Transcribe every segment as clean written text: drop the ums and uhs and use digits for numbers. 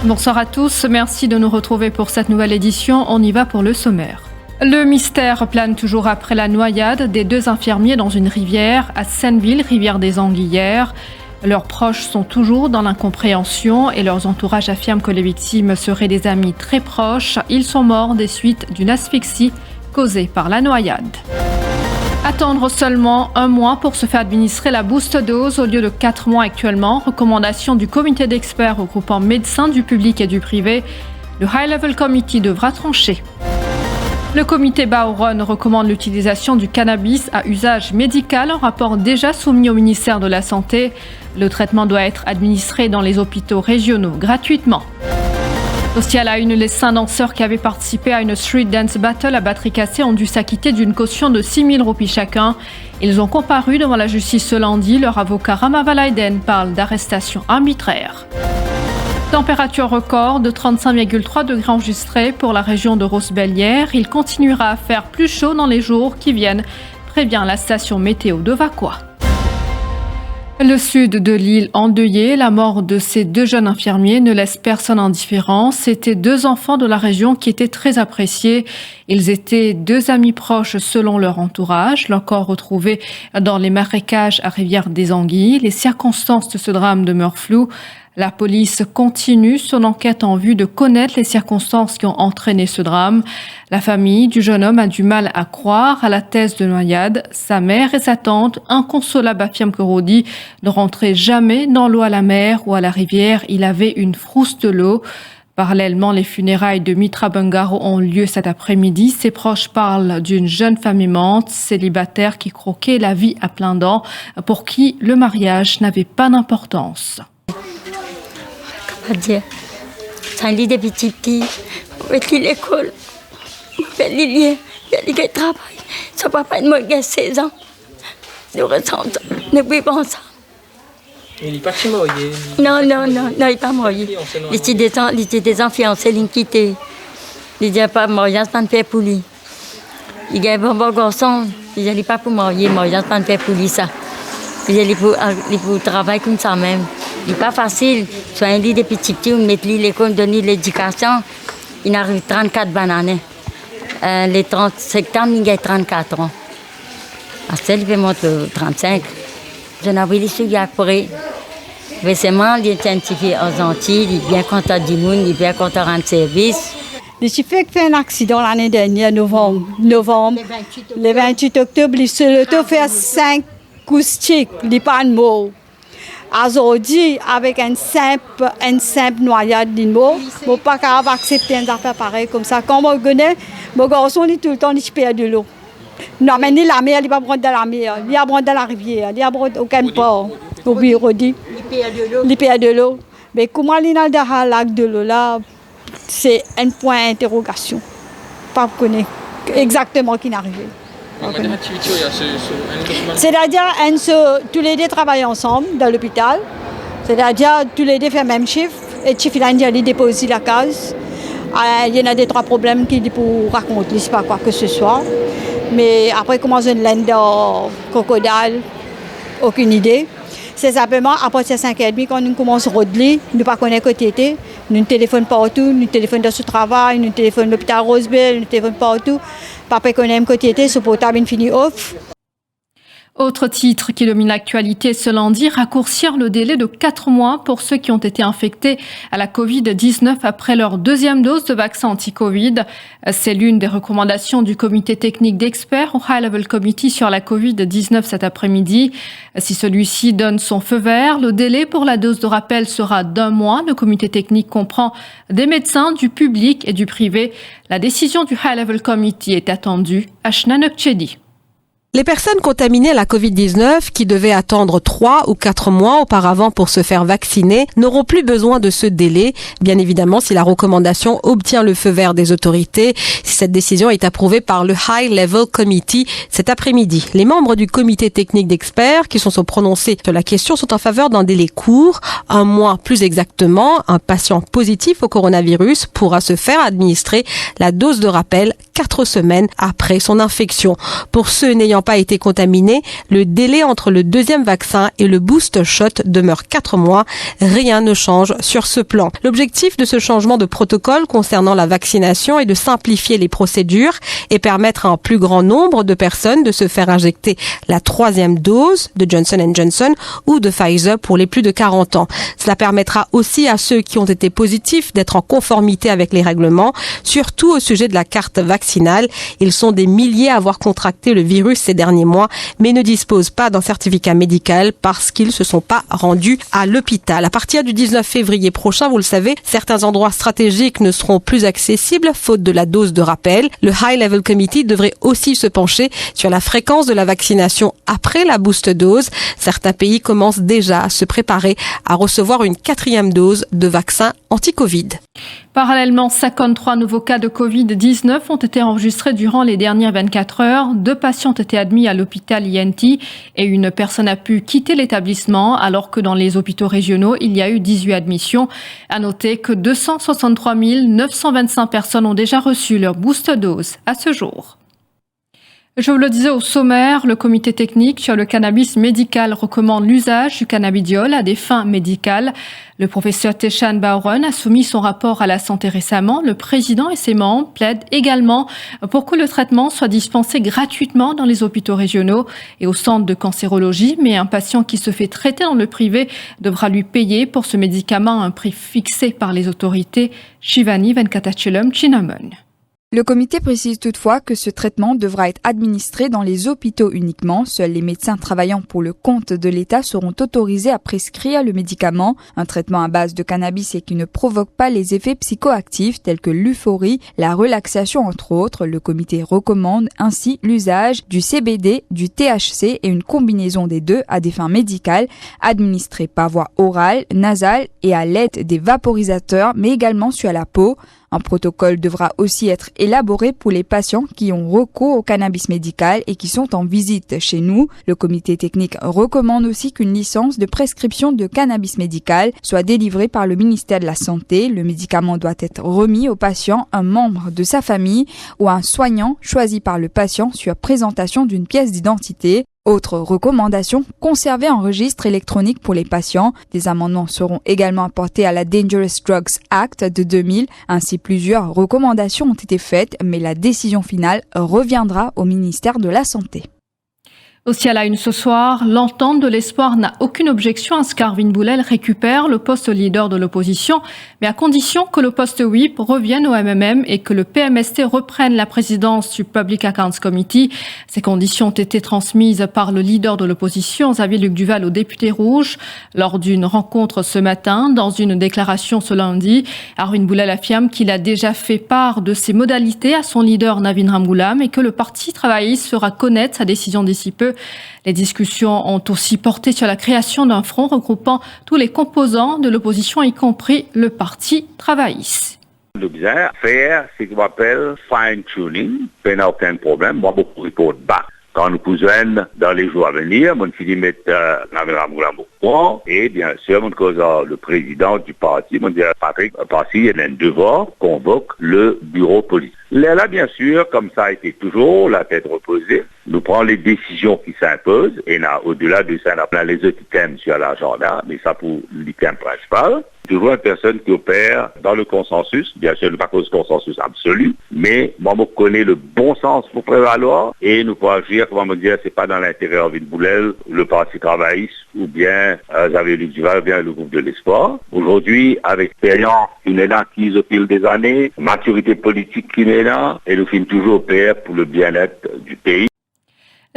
Bonsoir à tous, merci de nous retrouver pour cette nouvelle édition. On y va pour le sommaire. Le mystère plane toujours après la noyade des 2 infirmiers dans une rivière à Senneville, rivière des Anguillières. Leurs proches sont toujours dans l'incompréhension et leurs entourages affirment que les victimes seraient des amis très proches. Ils sont morts des suites d'une asphyxie causée par la noyade. Attendre seulement 1 mois pour se faire administrer la booster dose au lieu de 4 mois actuellement. Recommandation du comité d'experts regroupant médecins du public et du privé. Le High Level Committee devra trancher. Le comité Bauron recommande l'utilisation du cannabis à usage médical, un rapport déjà soumis au ministère de la Santé. Le traitement doit être administré dans les hôpitaux régionaux gratuitement. Aussi à la une, les 5 danseurs qui avaient participé à une street dance battle à batterie cassée ont dû s'acquitter d'une caution de 6 000 roupies chacun. Ils ont comparu devant la justice ce lundi. Leur avocat Rama Valaiden parle d'arrestation arbitraire. Température record de 35,3 degrés enregistrée pour la région de Rosebellière. Il continuera à faire plus chaud dans les jours qui viennent, prévient la station météo de Vacois. Le sud de l'île endeuillé, la mort de ces 2 jeunes infirmiers ne laisse personne indifférent. C'étaient 2 enfants de la région qui étaient très appréciés. Ils étaient 2 amis proches selon leur entourage. Leur corps retrouvé dans les marécages à Rivière-des-Anguilles. Les circonstances de ce drame demeurent floues. La police continue son enquête en vue de connaître les circonstances qui ont entraîné ce drame. La famille du jeune homme a du mal à croire à la thèse de noyade. Sa mère et sa tante, inconsolables, affirment que Rodi ne rentrait jamais dans l'eau à la mer ou à la rivière. Il avait une frousse de l'eau. Parallèlement, les funérailles de Mitra Bungaro ont lieu cet après-midi. Ses proches parlent d'une jeune femme aimante, célibataire qui croquait la vie à pleines dents, pour qui le mariage n'avait pas d'importance. Dire. C'est un lit de petit, avec l'école, fait Lilier, il y a travail. Son papa a 16 ans. Nous ressentons, nous vivons ensemble. Il n'est pas mort. Non, il n'est pas mort. Il était des enfants, c'est l'inquiété. Il n'est pas mort, il n'est pas fait pour lui. Il y a un bon garçon, il n'est pas pour marier, il n'est pas fait pour lui ça. Il est pour travailler comme ça même. Il n'est pas facile. Soit un lit de petits, on met l'école, donner l'éducation. Il arrive 34 bananes. Les 30 septembre, il a 34 ans. À celle, il monte 35. Je n'ai pas eu les après. Récemment, il est identifié aux Antilles, il est bien content du monde, il est bien content de rendre service. Il suffit qu'il fait un accident l'année dernière, novembre. Le 28 octobre, il se fait 5 acoustiques, il n'est pas de mots. Aujourd'hui, avec une simple noyade d'une mot, je ne peux pas accepter une affaire pareille comme ça. Quand on connaît, mon garçon dit tout le temps qu'il perd de l'eau. Non, mais ni la mer, il ne va pas prendre de la mer, il va prendre de la rivière, il ne va prendre aucun port. Oui, Rodi. Il perd de l'eau. Mais comment il a dans le lac de l'eau là, c'est un point d'interrogation. Pas connaître exactement qui est arrivé. C'est-à-dire, tous les 2 travaillent ensemble dans l'hôpital. C'est-à-dire, tous les 2 font le même chiffre. Et le chiffre, il dépose la case. Il y en a 2-3 problèmes qu'il dit pour raconter, c'est pas quoi que ce soit. Mais après, comment on l'aide dans crocodile, aucune idée. C'est simplement, après ces 5h30, quand on commence à roder, nous ne connaissons pas côté était. Nous téléphonons partout, nous téléphonons dans ce travail, nous téléphonons à l'hôpital Rosebel, nous téléphonons partout. Papa connaît côté était, ce portable il finit off. Autre titre qui domine l'actualité ce lundi, raccourcir le délai de 4 mois pour ceux qui ont été infectés à la Covid-19 après leur 2e dose de vaccin anti-Covid. C'est l'une des recommandations du comité technique d'experts au High Level Committee sur la Covid-19 cet après-midi. Si celui-ci donne son feu vert, le délai pour la dose de rappel sera d'1 mois. Le comité technique comprend des médecins, du public et du privé. La décision du High Level Committee est attendue à Shnanokchedi. Les personnes contaminées à la COVID-19 qui devaient attendre 3 ou 4 mois auparavant pour se faire vacciner n'auront plus besoin de ce délai, bien évidemment si la recommandation obtient le feu vert des autorités, si cette décision est approuvée par le High Level Committee cet après-midi. Les membres du comité technique d'experts qui sont prononcés sur la question sont en faveur d'un délai court, 1 mois plus exactement. Un patient positif au coronavirus pourra se faire administrer la dose de rappel 4 semaines après son infection. Pour ceux n'ayant pas été contaminés, le délai entre le deuxième vaccin et le booster shot demeure 4 mois. Rien ne change sur ce plan. L'objectif de ce changement de protocole concernant la vaccination est de simplifier les procédures et permettre à un plus grand nombre de personnes de se faire injecter la 3e dose de Johnson & Johnson ou de Pfizer pour les plus de 40 ans. Cela permettra aussi à ceux qui ont été positifs d'être en conformité avec les règlements, surtout au sujet de la carte vaccinale. Ils sont des milliers à avoir contracté le virus ces derniers mois, mais ne disposent pas d'un certificat médical parce qu'ils ne se sont pas rendus à l'hôpital. À partir du 19 février prochain, vous le savez, certains endroits stratégiques ne seront plus accessibles faute de la dose de rappel. Le High Level Committee devrait aussi se pencher sur la fréquence de la vaccination après la booster dose. Certains pays commencent déjà à se préparer à recevoir une 4e dose de vaccin anti-Covid. Parallèlement, 53 nouveaux cas de Covid-19 ont été enregistrés durant les dernières 24 heures. 2 patients ont été admis à l'hôpital INT et une personne a pu quitter l'établissement, alors que dans les hôpitaux régionaux, il y a eu 18 admissions. À noter que 263 925 personnes ont déjà reçu leur booster dose à ce jour. Je vous le disais au sommaire, le comité technique sur le cannabis médical recommande l'usage du cannabidiol à des fins médicales. Le professeur Teshan Bauron a soumis son rapport à la santé récemment. Le président et ses membres plaident également pour que le traitement soit dispensé gratuitement dans les hôpitaux régionaux et au centre de cancérologie. Mais un patient qui se fait traiter dans le privé devra lui payer pour ce médicament à un prix fixé par les autorités. Shivani Venkatachalam Chinamon. Le comité précise toutefois que ce traitement devra être administré dans les hôpitaux uniquement. Seuls les médecins travaillant pour le compte de l'État seront autorisés à prescrire le médicament, un traitement à base de cannabis et qui ne provoque pas les effets psychoactifs tels que l'euphorie, la relaxation entre autres. Le comité recommande ainsi l'usage du CBD, du THC et une combinaison des deux à des fins médicales, administrées par voie orale, nasale et à l'aide des vaporisateurs, mais également sur la peau. Un protocole devra aussi être élaboré pour les patients qui ont recours au cannabis médical et qui sont en visite chez nous. Le comité technique recommande aussi qu'une licence de prescription de cannabis médical soit délivrée par le ministère de la Santé. Le médicament doit être remis au patient, un membre de sa famille ou un soignant choisi par le patient sur présentation d'une pièce d'identité. Autre recommandation, conserver un registre électronique pour les patients. Des amendements seront également apportés à la Dangerous Drugs Act de 2000. Ainsi, plusieurs recommandations ont été faites, mais la décision finale reviendra au ministère de la Santé. Aussi à la une ce soir, l'entente de l'espoir n'a aucune objection à ce qu'Arvin Boulel récupère le poste leader de l'opposition, mais à condition que le poste whip revienne au MMM et que le PMST reprenne la présidence du Public Accounts Committee. Ces conditions ont été transmises par le leader de l'opposition, Xavier Luc Duval, au député rouge, lors d'une rencontre ce matin. Dans une déclaration ce lundi, Arvin Boulel affirme qu'il a déjà fait part de ses modalités à son leader Navin Ramgoolam et que le Parti travailliste fera connaître sa décision d'ici peu. Les discussions ont aussi porté sur la création d'un front regroupant tous les composants de l'opposition, y compris le Parti travailliste. Le bien faire ce qu'on appelle fine-tuning, il n'y a aucun problème, moi beaucoup de reports bas. Quand nous pouvons, dans les jours à venir, on finit mettre au courant et bien sûr, on cause le président du parti, on dit Patrick, parce qu'il y a un devoir, convoque le bureau politique. Là, bien sûr, comme ça a été toujours, la tête reposée, nous prenons les décisions qui s'imposent et là, au-delà de ça, on a les autres items sur l'agenda, mais ça pour l'item principal. Toujours une personne qui opère dans le consensus, bien sûr, pas cause consensus absolu, mais moi, je connais le bon sens pour prévaloir et nous pouvons agir, comment me dire, c'est pas dans l'intérêt Arvin Boulel, le Parti travailliste ou bien Xavier Luc Duval, bien le groupe de l'espoir. Aujourd'hui, avec l'expérience qui est là, acquise au fil des années, maturité politique qui est là, et nous finissons toujours opérer pour le bien-être du pays.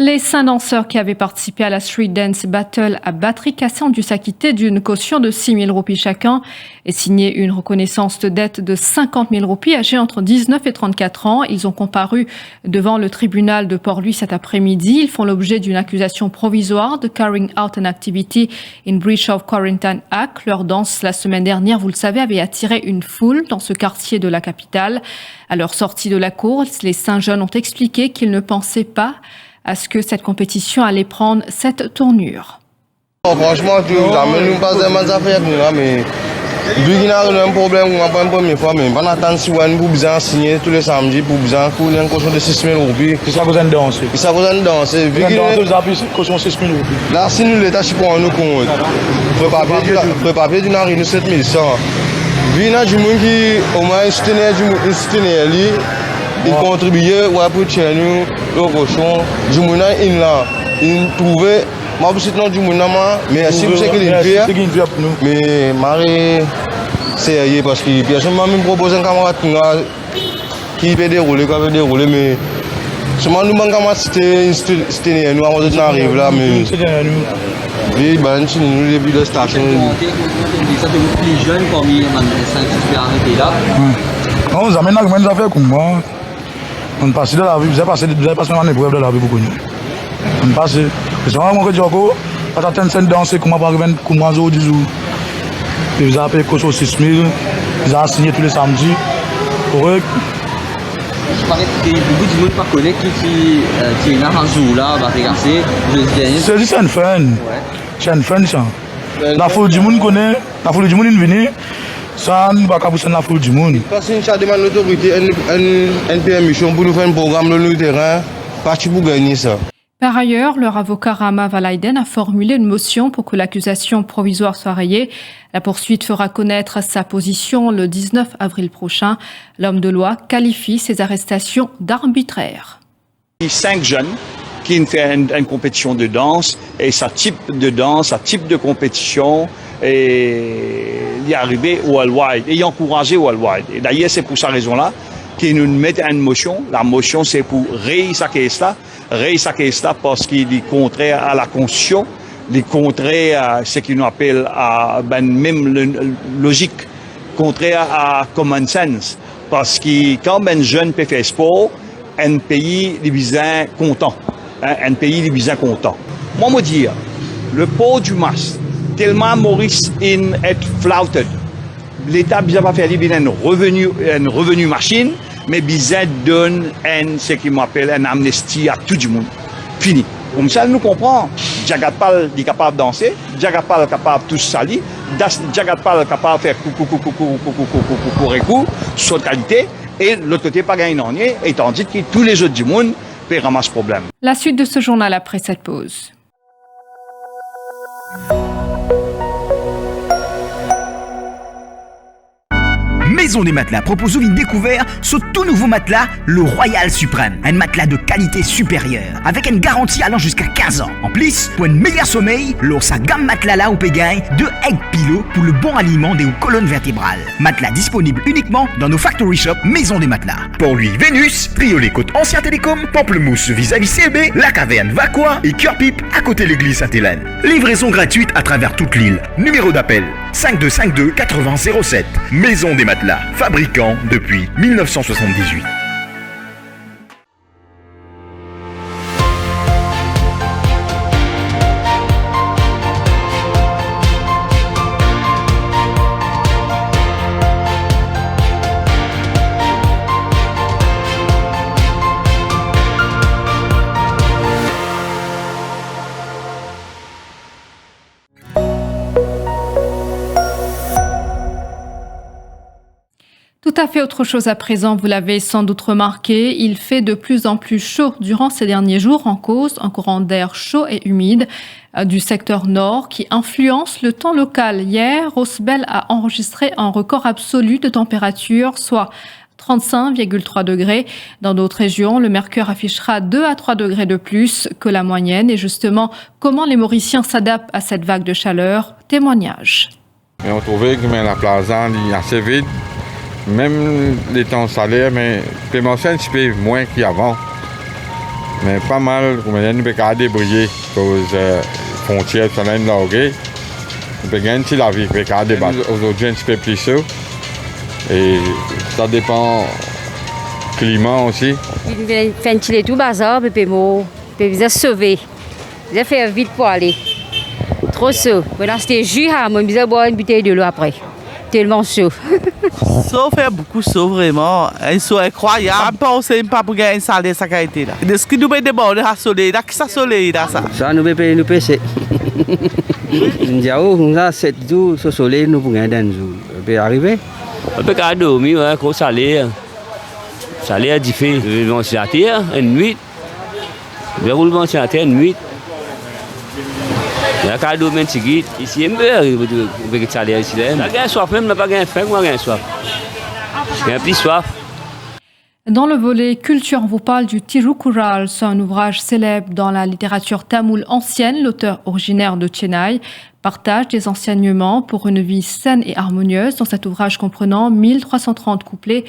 Les 5 danseurs qui avaient participé à la Street Dance Battle à batterie cassée ont dû s'acquitter d'une caution de 6 000 roupies chacun et signer une reconnaissance de dette de 50 000 roupies. Âgés entre 19 et 34 ans, ils ont comparu devant le tribunal de Port-Louis cet après-midi. Ils font l'objet d'une accusation provisoire de carrying out an activity in breach of Quarantine Act. Leur danse la semaine dernière, vous le savez, avait attiré une foule dans ce quartier de la capitale. À leur sortie de la course, les 5 jeunes ont expliqué qu'ils ne pensaient pas à ce que cette compétition allait prendre cette tournure. Franchement, jamais nous passons des affaires, mais Vu qu'il y a un problème, on va pas une première fois, mais pendant tant de six mois, pour besoin signer tous les samedis, pour besoin couler une caution de 6 000 roupies. C'est ça que vous avez dansé. C'est ça que vous avez dansé. Vu qu'il y a une caution de 6 000 roupies. Là, si nous l'État, je prends nous compte. Le papier du nari, nous 7 100. Vu qu'il y a du monde qui, au moins, soutenait lui, il contribuait pour chez nous, le cochon, du monde là, il trouvait. Moi, je suis dans du monde, mais si vous savez qu'il est bien, mais Marie, c'est parce que personne m'a même proposé un camarade qui peut dérouler, mais seulement nous, mon camarade, c'était nous, avant de arriver là, mais oui, ben, c'est nous, depuis la station. Ça fait plus jeune parmi les 5 qui sont arrêtés là. On nous amène à une affaire comme moi. On passe de la vie, vous avez passé une épreuve de la vie pour nous. On passe. C'est vraiment que Djoko, quand tu as une scène dansée, comment va arriver comme un jour du jour. Et vous avez payé caution 6 000, vous avez signé tous les samedis. Pour eux. Je parlais que beaucoup de monde ne connaît qui est là un jour là, va regarder. C'est une fun. C'est une fun ça. La foule du monde connaît, la foule du monde est venue. Ça ne va pas pousser la foule du monde. Parce que nous demande l'autorité, une permission pour nous faire un programme sur le terrain, parti pour gagner ça. Par ailleurs, leur avocat Rama Valaiden a formulé une motion pour que l'accusation provisoire soit rayée. La poursuite fera connaître sa position le 19 avril prochain. L'homme de loi qualifie ces arrestations d'arbitraires. 5 jeunes qui font une compétition de danse et sa type de danse, sa type de compétition et y arriver au worldwide et y encourager au worldwide. Et d'ailleurs, c'est pour cette raison-là qu'ils nous mettent une motion. La motion, c'est pour rayer sa caisse là. Rayer sa caisse là parce qu'il est contraire à la Constitution, il est contraire à ce qu'ils nous appellent à même logique, contraire à common sense. Parce que quand un jeune peut faire sport, un pays est bien content. Un pays est bien content. Moi, me dire, le port du masque, tellement Maurice est flouted. L'État bien pas faire une revenu machine, mais bien donne ce qui m'appelle une amnistie à tout le monde. Fini. Comme ça, nous comprenons. Djagatpal est capable de danser, Djagatpal est capable de tout salir, Djagatpal est capable de faire coucou, saut qualité, et l'autre côté pas gagné non, et tandis que tous les autres du monde peuvent ramasser ce problème. La suite de ce journal après cette pause. Maison des Matelas propose une découverte sur tout nouveau matelas, le Royal Suprême. Un matelas de qualité supérieure, avec une garantie allant jusqu'à 15 ans. En plus, pour un meilleur sommeil, lors sa gamme matelas là, on peut gagner 2 egg pillows pour le bon aliment des colonnes vertébrales. Matelas disponible uniquement dans nos factory shops Maison des Matelas. Port-Louis Vénus, Triolet Côte Ancien Télécom, Pamplemousse vis-à-vis CB, La Caverne Vacois et Cœur-Pipe à côté de l'église Sainte-Hélène. Livraison gratuite à travers toute l'île. Numéro d'appel 5252 80 07. Maison des Matelas, fabricant depuis 1978. Tout à fait autre chose à présent, vous l'avez sans doute remarqué, il fait de plus en plus chaud durant ces derniers jours, en cause un courant d'air chaud et humide du secteur nord qui influence le temps local. Hier, Rosbel a enregistré un record absolu de température, soit 35,3 degrés. Dans d'autres régions, le mercure affichera 2 à 3 degrés de plus que la moyenne. Et justement, comment les Mauriciens s'adaptent à cette vague de chaleur? Témoignage. Et on trouvait que la plaza est assez vide. Même les temps salaires, mais paiement c'est un petit peu moins qu'avant. Mais pas mal, comme il y a des débrouiller, cause frontières sont larguées. On peut gagner la vie, on peut débattre. Aujourd'hui, un petit peu plus chaud. Et ça dépend du climat aussi. Il fait un petit tout bazar, puis il peut se sauver. Il va faire vite pour aller. Trop chaud. Maintenant, c'était jus, moi, je vais boire une bouteille de l'eau après. Tellement chaud. Ça fait beaucoup chaud vraiment. Ils sont incroyables. Je pense pas pour gagner un salaire ça a été là. De ce qui nous met des bords de soleil, là qui ça soleil là ça. Ça nous paye nous pêcher. Nous avons 7 jours au soleil nous pour gagner un jour. peut arriver. On peut pas dormir, hein, gros salaire. Salaire différent. Le ventilateur, une nuit. Le roulement ventilateur, une nuit. Il y a qu'à dormir un petit guide. Ici, il y a un peu de salaire ici. Il y a un soif, même, il n'y a pas de faim, il y a un soif. Il y a un petit soif. Dans le volet culture, on vous parle du Tirukural. C'est un ouvrage célèbre dans la littérature tamoule ancienne. L'auteur originaire de Chennai partage des enseignements pour une vie saine et harmonieuse. Dans cet ouvrage comprenant 1330 couplets,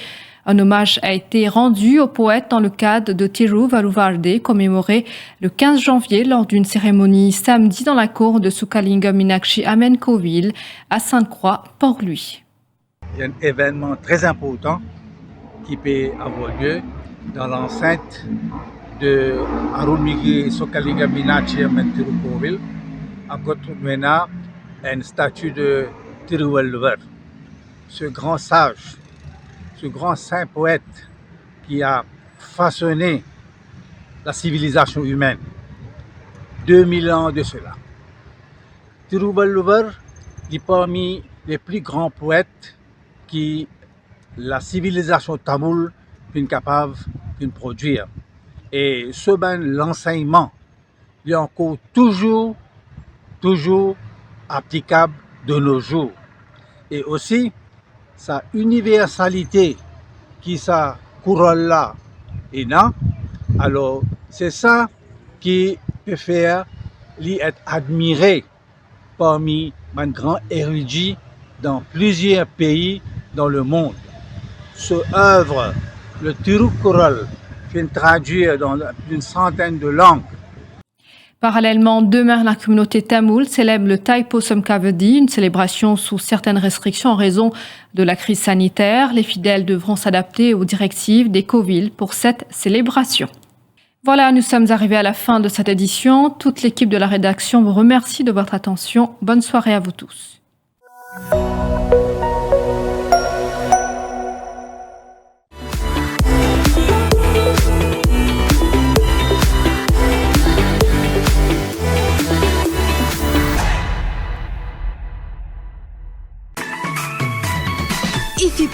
un hommage a été rendu au poète dans le cadre de Tiruvalluvar-day, commémoré le 15 janvier lors d'une cérémonie samedi dans la cour de Sukalingam Meenakshi Ammen Kovil à Sainte-Croix, Port-Louis. Il y a un événement très important qui peut avoir lieu dans l'enceinte de Arulmigi Sukalingam Meenakshi Ammen Kovil. À côté de Mena, une statue de Tiruvalluvar, ce grand sage, ce grand saint poète qui a façonné la civilisation humaine. 2000 ans de cela. Tiruvalluvar est parmi les plus grands poètes qui la civilisation tamoule est capable de produire. Et ce l'enseignement est encore toujours applicable de nos jours. Et aussi, sa universalité qui sa couronne là est là. Alors, c'est ça qui peut faire lui être admiré parmi les grands érudits dans plusieurs pays dans le monde. Ce œuvre, le Tirukural, fait traduire dans une centaine de langues. Parallèlement, demain, la communauté tamoule célèbre le Thaipusam Kavadi, une célébration sous certaines restrictions en raison de la crise sanitaire. Les fidèles devront s'adapter aux directives des Kovil pour cette célébration. Voilà, nous sommes arrivés à la fin de cette édition. Toute l'équipe de la rédaction vous remercie de votre attention. Bonne soirée à vous tous.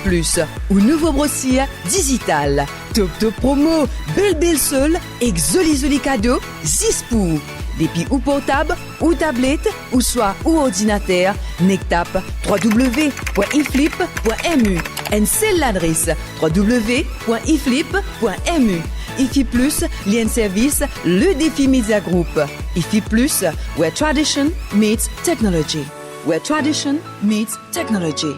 Plus, ou nouveau brossier digital. Top promo, belle seul, exoli cadeau, 6 pour. Depuis ou portable, ou tablette, ou soit ou ordinateur, nectap www.iflip.mu. Et c'est l'adresse www.iflip.mu. IFI Plus, lien service, le défi Media Group. IFI Plus, where tradition meets technology. Where tradition meets technology.